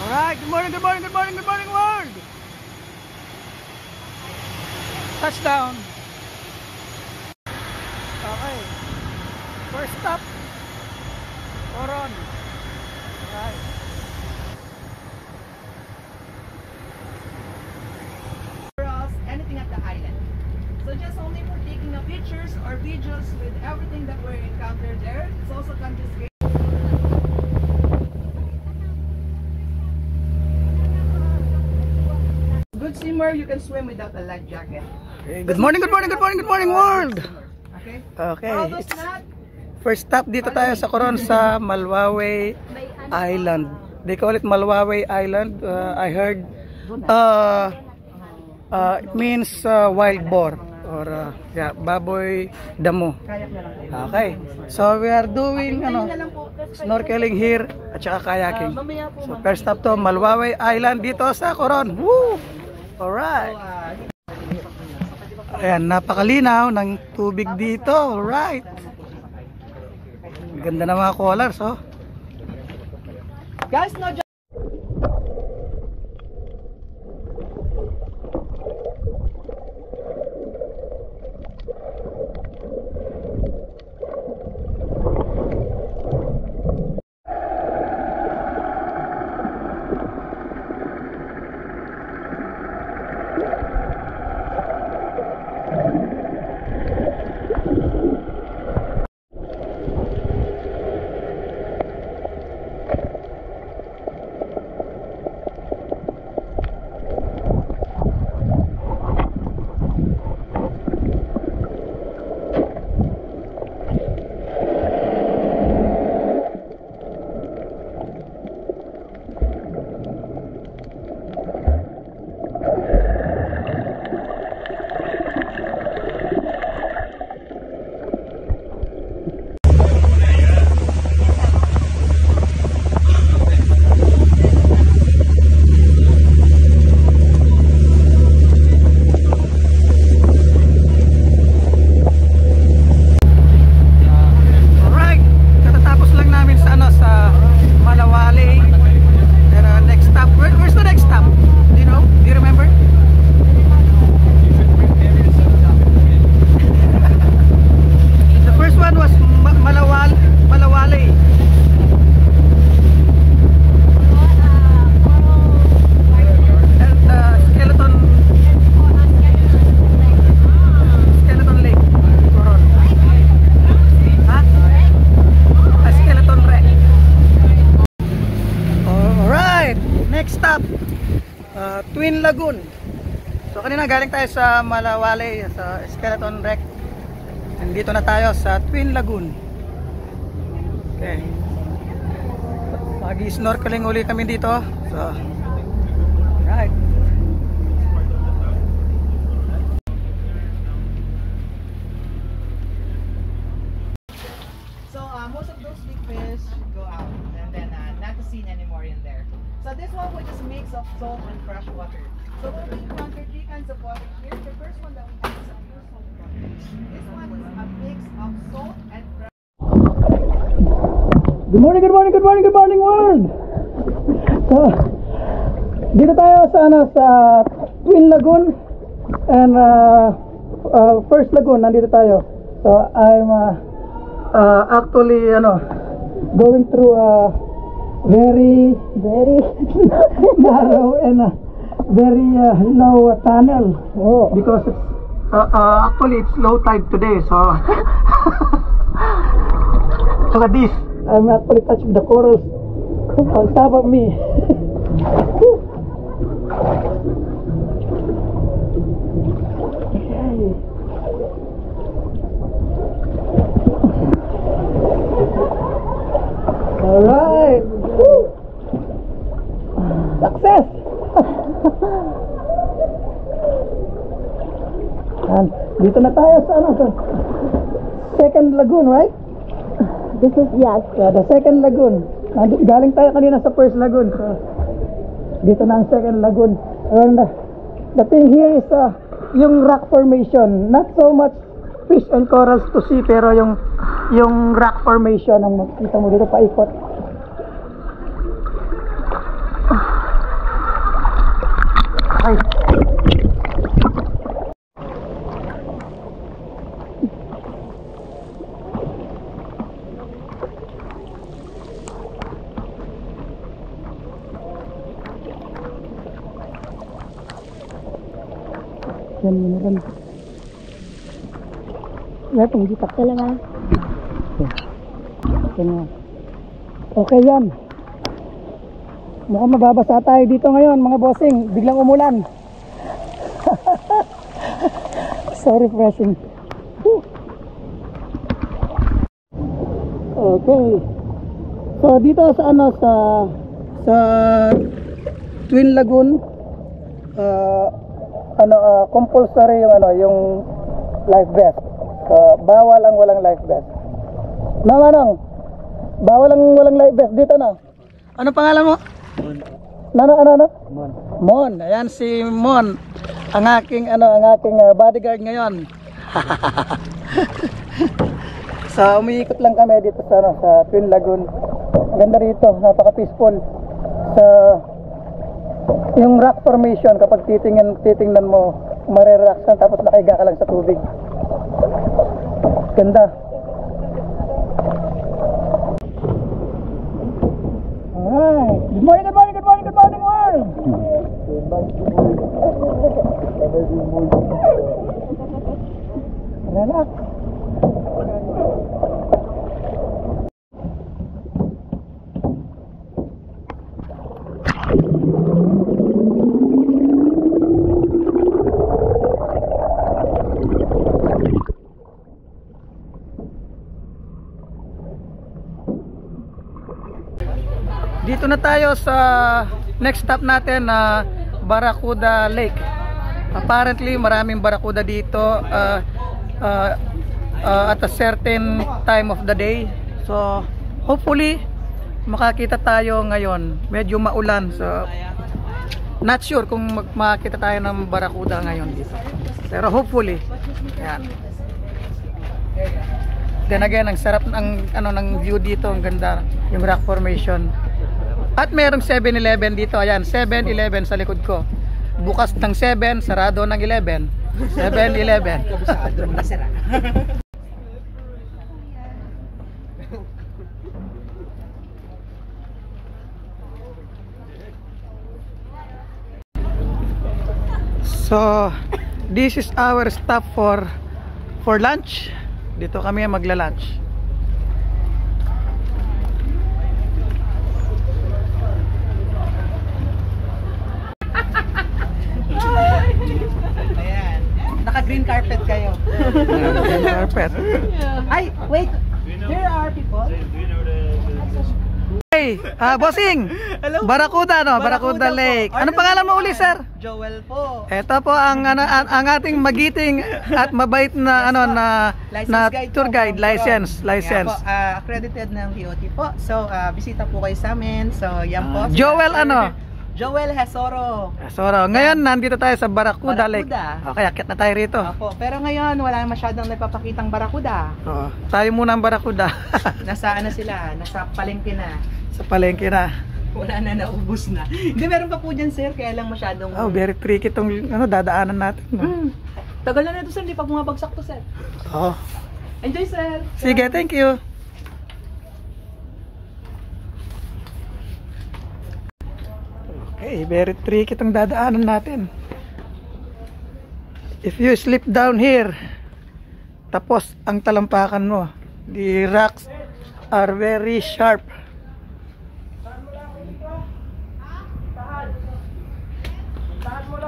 Alright, good morning, good morning, good morning, good morning world! Touchdown! Okay. First stop, Coron. Alright. For us, anything at the island. So just only for taking the pictures or videos with everything that we're encountered there. It's also confiscated. Good swimmer, you can swim without a life jacket. Okay. Good morning, good morning, good morning, good morning world! Okay? Okay. For all those not, First stop dito tayo sa Coron sa Malwawe Island. They call it Malwawe Island. I heard it means wild boar or yeah, baboy damo. Okay. So we are doing snorkeling here at saka kayaking. So first stop to Malwawe Island dito sa Coron. Woo! Alright. Ayan, napakalinaw ng tubig dito. Alright. Ganda ng mga colors, oh. guys, no. Next stop, Twin Lagoon. So kanina galing tayo sa Malawale, sa Skeleton Wreck. Nandito na tayo sa Twin Lagoon. Okay. Mag-snorkeling uli kami dito. So, right. So most of those big fish go out and then not to seen anymore in there. So this one was just a mix of salt and fresh water. So we encountered three kinds of water here. The first one that we have is a pure salt water. This one is a mix of salt and fresh. Good morning, good morning, good morning, good morning world. So dito tayo sa sa Twin Lagoon and First Lagoon. Nandito tayo. So I'm actually going through a very narrow and very low tunnel. Oh. Because it's actually it's low tide today, so look at this. I'm actually touching the corals on top of me. Okay. All right. Success. And dito na tayo sa second lagoon, right? This is yes. Yeah, the second lagoon. Galing tayo kanina sa first lagoon. So dito na ang second lagoon. And the thing here is yung rock formation. Not so much fish and corals to see, pero yung rock formation ang makita mo dito paikot. Yan, meron. Wala pong gitak. Dalawa. Okay na. Okay yan. Mukhang mababasa tayo dito ngayon mga bossing. Biglang umulan. So refreshing. Whew. Okay. So dito sa sa Twin Lagoon, compulsory yung life vest. Bawal ang walang life vest. Manong, bawal ang walang life vest dito na. Ano pangalan mo? Ano? Mon. Ayan si Mon. Ang aking bodyguard ngayon. So umiikot lang kami dito sa Twin Lagoon. Ganda rito, napaka-peaceful. Sa yung rock formation, kapag titingnan mo, marerelax ka tapos nakahiga ka lang sa tubig. Ganda. Alright. Good morning world. Relax. Dito na tayo sa next stop natin na Barracuda Lake. Apparently maraming barracuda dito at a certain time of the day. So hopefully makakita tayo ngayon. Medyo maulan, so not sure kung makakita tayo ng barracuda ngayon dito. Pero hopefully. Yan. Then again, ang sarap ng view dito, ang ganda yung rock formation. At merong 7-Eleven dito. Ayan, 7-Eleven sa likod ko. Bukas ng 7, sarado ng 11. 7-Eleven. So, this is our stop for lunch. Dito kami magla-lunch. Ayan. Naka-green carpet kayo. Green carpet. Ay, wait. Here are people. Hey, bossing. Hello. Barracuda, no? Barracuda Lake. po. Anong pangalan mo uli, sir? Joel po. Ito po ang ating magiting at mabait na License guide tour po, guide, from license. Kaya po, accredited ng DOT po. So, bisita po kayo sa amin. So, yan po. Joel Joel Hesoro. So, ngayon nandito tayo sa Barracuda Lake. Okay, akit na tayo rito. Opo. Pero ngayon, wala masyadong nagpapakitang barakuda. Oo, tayo muna ang Barracuda. Nasa sila? Nasa palengke na. Sa palengke na. Wala na, naubos na. Hindi, meron pa po dyan, sir. Kaya lang masyadong... Oh, very tricky itong dadaanan natin. No? Tagal na ito, sir. Hindi pa bumabagsak to, sir. Oo. Enjoy, sir. Sige, thank you. Okay, very tricky itong dadaanan natin. If you slip down here, tapos ang talampakan mo. The rocks are very sharp.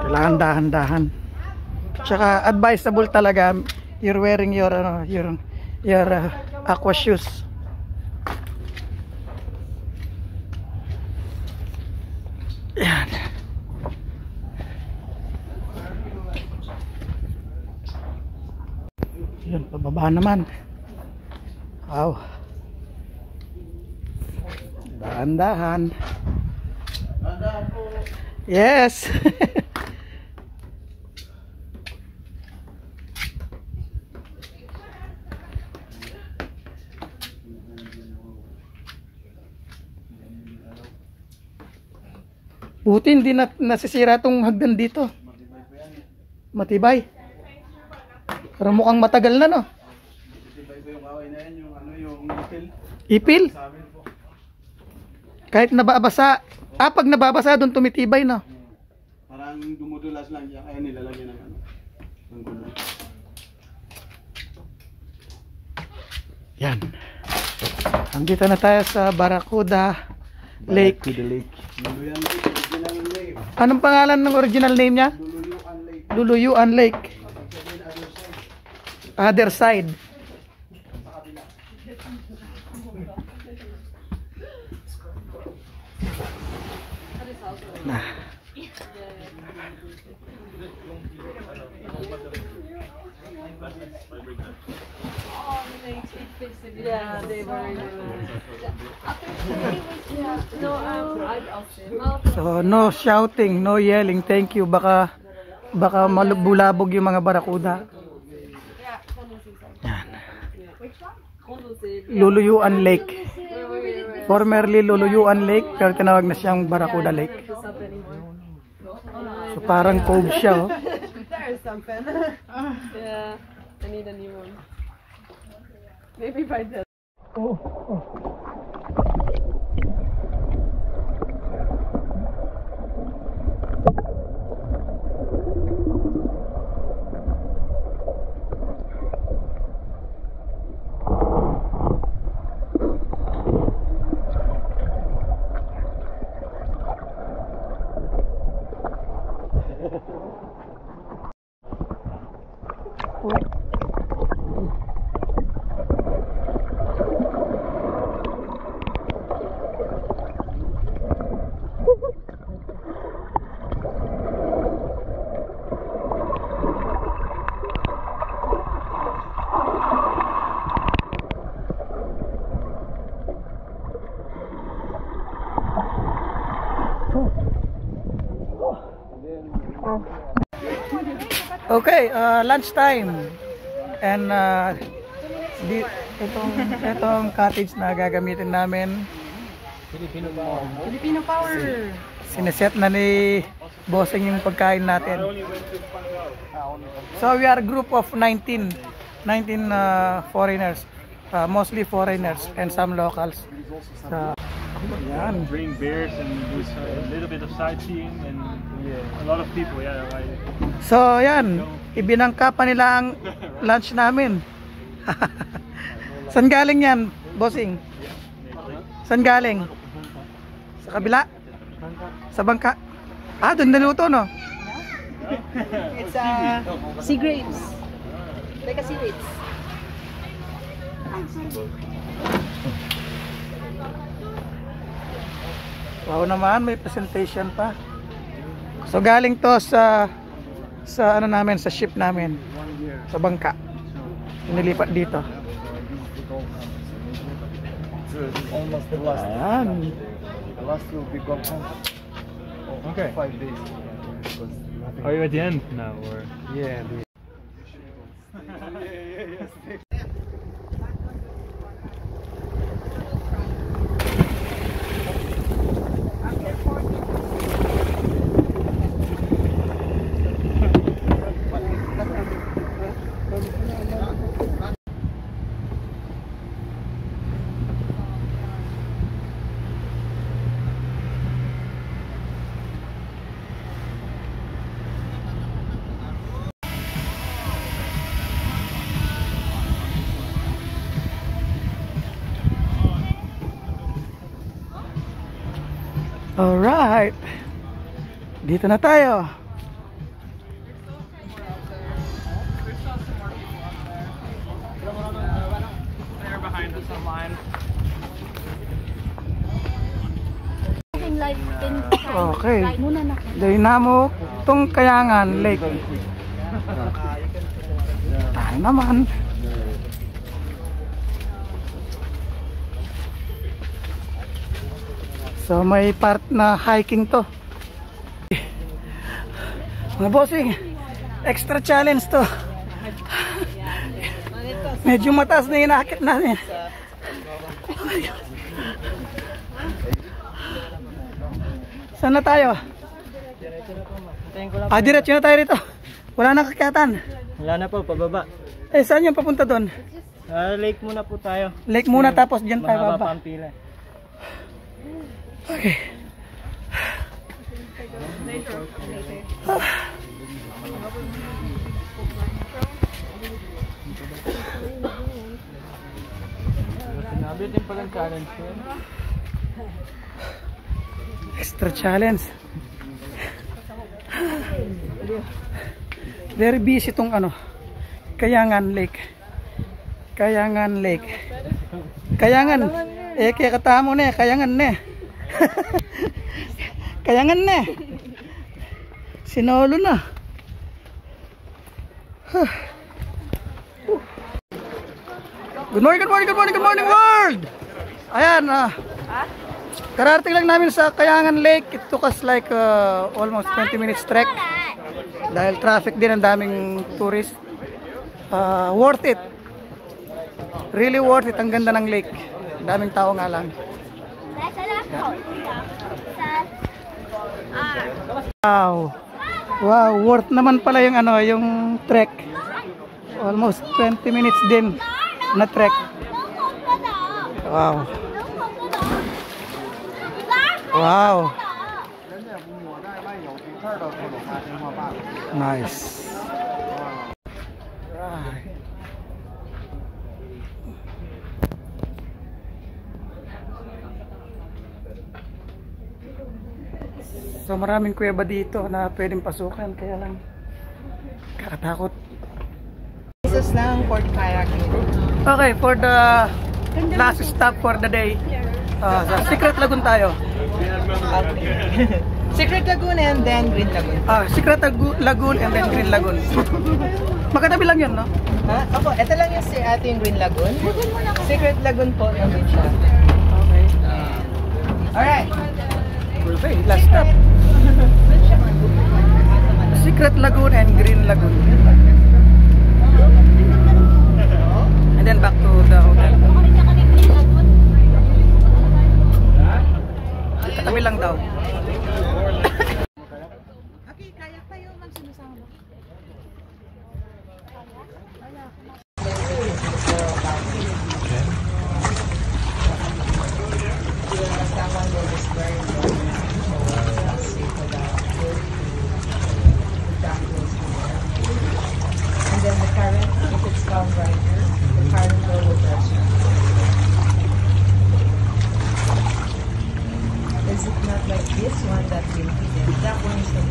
Kailangan dahan-dahan. Tsaka advisable talaga you're wearing your aqua shoes. Yan. Yun, pababa naman. Wow. Dahan-dahan. Yes. Buti hindi nasisira tong hagdan dito. Matibay. Pero mukhang matagal na, no? Matibay yung kaway na yan, yung ipil. Ipil? Kahit nababasa. Pag nababasa doon tumitibay, no? Parang dumudulas lang, kaya nilalagyan ng ano. Yan. Andito na tayo sa Barracuda Lake. Luluyan Lake, original name. Anong pangalan ng original name niya? Luluyuan Lake. Luluyuan Lake. Sabihin other side. Other side. Nah. Yeah, they were. So no shouting, no yelling. Thank you. Baka malubulabog yung mga barakuda. Yan. Luluyuan Lake. Formerly Luluyuan Lake, pero tinawag na siyang Barracuda Lake. So parang cove siya, oh. There's something. Yeah, I need a new one. Maybe by the. Oh. Okay, lunch time. And itong cottage na gagamitin namin. Filipino power. Sineset na ni Bossing yung pagkain natin. So we are a group of 19 foreigners, mostly foreigners and some locals. So, yan. Drink beers and do a little bit of sightseeing and a lot of people. Yeah, like, So yan, ibinangka pa nila ang lunch namin. Saan galing yan, Bossing? Saan galing? Sa kabila? Sa bangka? Ah, doon naluto, no? It's sea grapes. Like a sea grapes. Wow naman, may presentation pa. So galing to sa ano namin, sa ship namin. Sa bangka. Nilipat dito. Almost the last. Ayan. The last will be gone home. okay. 5 days. Are you at the end now, or? Yeah. Alright. Dito na tayo. They're behind us online. Okay. Dynamo Tungkayangan Lake. Tayo naman. So may part na hiking to. Mga bossing, extra challenge to. Medyo mataas na inakit natin. Saan na tayo? Diretso na tayo rito. Wala nang kakyatan. Wala na po, pababa. Eh, saan yung papunta doon? Lake muna po tayo. Lake muna tapos dyan tayo Mahaba baba. pa ang pila. Okay. Nabitin pa lang challenge ko. Extra challenge. Very busy tong ano, Kayangan Lake. Kayangan Lake. Kayangan. Eh kaya katamo na, Kayangan na. Kayangan na. Sinolo na. Good morning, good morning, good morning, good morning world. Ayan, kararating lang namin sa Kayangan Lake. It took us like almost 20 minutes trek. Dahil traffic din, ang daming tourist. Worth it. Really worth it. Ang ganda ng lake. Daming tao nga lang. Wow. Wow, worth naman pala yung ano, yung trek. Almost 20 minutes din na trek. Wow. Wow. Nice. Right. So maraming kuweba dito na pwedeng pasukan, kaya lang kakatakot. This is lang for the kayaking. Okay, for the last stop for the day, sa Secret Lagoon tayo. Secret Lagoon and then Green Lagoon. Secret Lagoon and then Green Lagoon. Magkatabi lang yun, no? Ha? Opo, ito lang yung ating Green Lagoon. Secret Lagoon po yung siya. Okay. Alright. Okay, last stop. Secret Lagoon and Green Lagoon. And then back to the hotel. Katabi lang daw. Okay, kaya tayo magsinusama. And then the current, if it's down right here, the current flow will press. Is it not like this one that will be there? That one is the